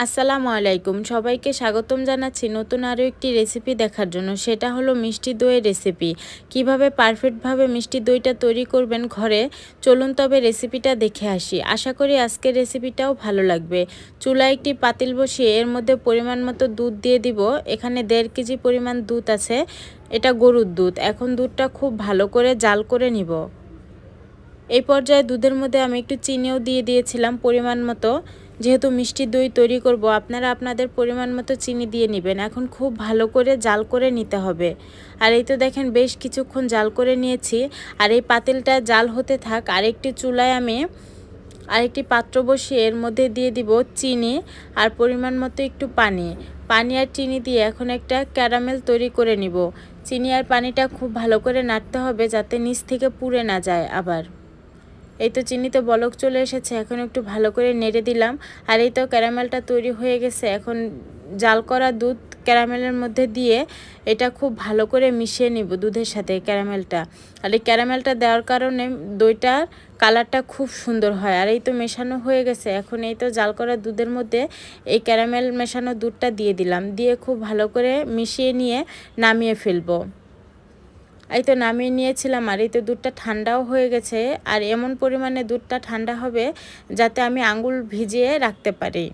আসসালামু আলাইকুম, সবাইকে স্বাগতম জানাচ্ছি নতুন আরও একটি রেসিপি দেখার জন্য। সেটা হলো মিষ্টি দইয়ের রেসিপি। কিভাবে পারফেক্টভাবে মিষ্টি দইটা তৈরি করবেন ঘরে, চলুন তবে রেসিপিটা দেখে আসি। আশা করি আজকের রেসিপিটাও ভালো লাগবে। চুলায় একটি পাতিল বসিয়ে এর মধ্যে পরিমাণ মতো দুধ দিয়ে দিব। এখানে 1.5 কেজি পরিমাণ দুধ আছে, এটা গরুর দুধ। এখন দুধটা খুব ভালো করে জাল করে নিব। এই পর্যায়ে দুধের মধ্যে আমি একটু চিনিও দিয়ে দিয়েছিলাম পরিমাণ মতো। যেহেতু মিষ্টি দই তৈরি করব, আপনারা আপনাদের পরিমাণ মতো চিনি দিয়ে নেবেন। এখন খুব ভালো করে জাল করে নিতে হবে। আর এই তো দেখেন বেশ কিছুক্ষণ জাল করে নিয়েছি। আর এই পাতিলটা জাল হতে থাক। আরেকটি চুলায় আমি আরেকটি পাত্র বসিয়ে এর মধ্যে দিয়ে দিব চিনি আর পরিমাণ মতো একটু পানি। পানি আর চিনি দিয়ে এখন একটা ক্যারামেল তৈরি করে নিব। চিনি আর পানিটা খুব ভালো করে নাড়তে হবে যাতে নিচ থেকে পুড়ে না যায়। আবার এই তো চিনিতে বলক চলে এসেছে, এখন একটু ভালো করে নেড়ে দিলাম। আর এই তো ক্যারামেলটা তৈরি হয়ে গেছে। এখন জাল করা দুধ ক্যারামেলের মধ্যে দিয়ে এটা খুব ভালো করে মিশিয়ে নিব দুধের সাথে ক্যারামেলটা। আর এই ক্যারামেলটা দেওয়ার কারণে দইটার কালারটা খুব সুন্দর হয়। আর এই তো মেশানো হয়ে গেছে। এখন এই তো জাল করা দুধের মধ্যে এই ক্যারামেল মেশানো দুধটা দিয়ে দিলাম, দিয়ে খুব ভালো করে মিশিয়ে নিয়ে নামিয়ে ফেলবো। এই তো নামিয়ে নিয়েছিলাম। আর এই তো দুধটা ঠান্ডাও হয়ে গেছে। আর এমন পরিমাণে দুধটা ঠান্ডা হবে যাতে আমি আঙুল ভিজিয়ে রাখতে পারি।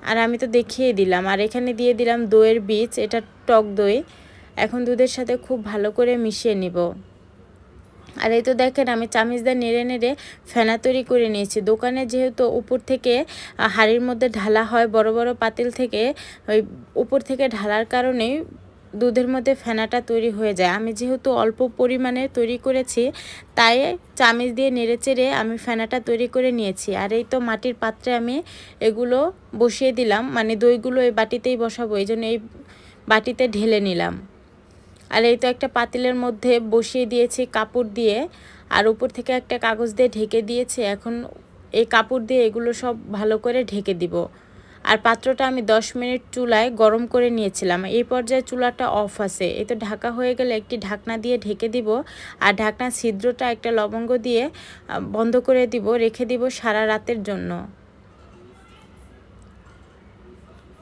আর আমি তো দেখিয়ে দিলাম। আর এখানে দিয়ে দিলাম দইয়ের বীজ, এটা টক দই। এখন দুধের সাথে খুব ভালো করে মিশিয়ে নিব। আর এই তো দেখেন আমি চামচ দিয়ে নেড়ে নেড়ে ফেনা তৈরি করে নিয়েছি। দোকানে যেহেতু উপর থেকে হাঁড়ির মধ্যে ঢালা হয়, বড় বড় পাতিল থেকে, ওই উপর থেকে ঢালার কারণেই দুধের মধ্যে ফেনাটা তৈরি হয়ে যায়। আমি যেহেতু অল্প পরিমাণে তৈরি করেছি, তাই চামচ দিয়ে নেড়ে চেড়ে আমি ফেনাটা তৈরি করে নিয়েছি। আর এই তো মাটির পাত্রে আমি এগুলো বসিয়ে দিলাম, মানে দইগুলো এই বাটিতেই বসাবো, এই জন্য এই বাটিতে ঢেলে নিলাম। আর এই তো একটা পাতিলের মধ্যে বসিয়ে দিয়েছি কাপড় দিয়ে, আর উপর থেকে একটা কাগজ দিয়ে ঢেকে দিয়েছি। এখন এই কাপড় দিয়ে এগুলো সব ভালো করে ঢেকে দিব। আর পাত্রটা আমি 10 মিনিট চুলায় গরম করে নিয়েছিলাম। এই পর্যায়ে চুলাটা অফ আছে। এই তো ঢাকা হয়ে গেলে একটি ঢাকনা দিয়ে ঢেকে দিব। আর ঢাকনার ছিদ্রটা একটা লবঙ্গ দিয়ে বন্ধ করে দিব, রেখে দিব সারা রাতের জন্য।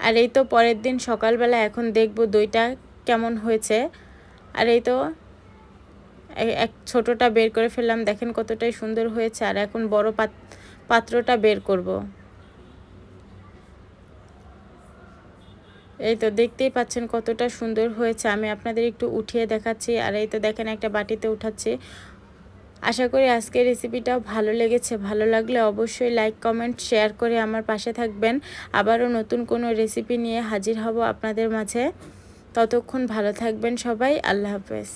আর এই তো পরের দিন সকালবেলা এখন দেখব দইটা কেমন হয়েছে। আর এই তো এক ছোটোটা বের করে ফেললাম, দেখেন কতটাই সুন্দর হয়েছে। আর এখন বড় পাত্রটা বের করব। এই তো দেখতেই পাচ্ছেন কতটা সুন্দর হয়েছে। আমি আপনাদের একটু উঠিয়ে দেখাচ্ছি। আর এই তো দেখেন একটা বাটিতে উঠাচ্ছি। আশা করি আজকের রেসিপিটাও ভালো লেগেছে। ভালো লাগলে অবশ্যই লাইক, কমেন্ট, শেয়ার করে আমার পাশে থাকবেন। আবারও নতুন কোনো রেসিপি নিয়ে হাজির হব আপনাদের মাঝে। ততক্ষণ ভালো থাকবেন সবাই। আল্লাহ হাফেজ।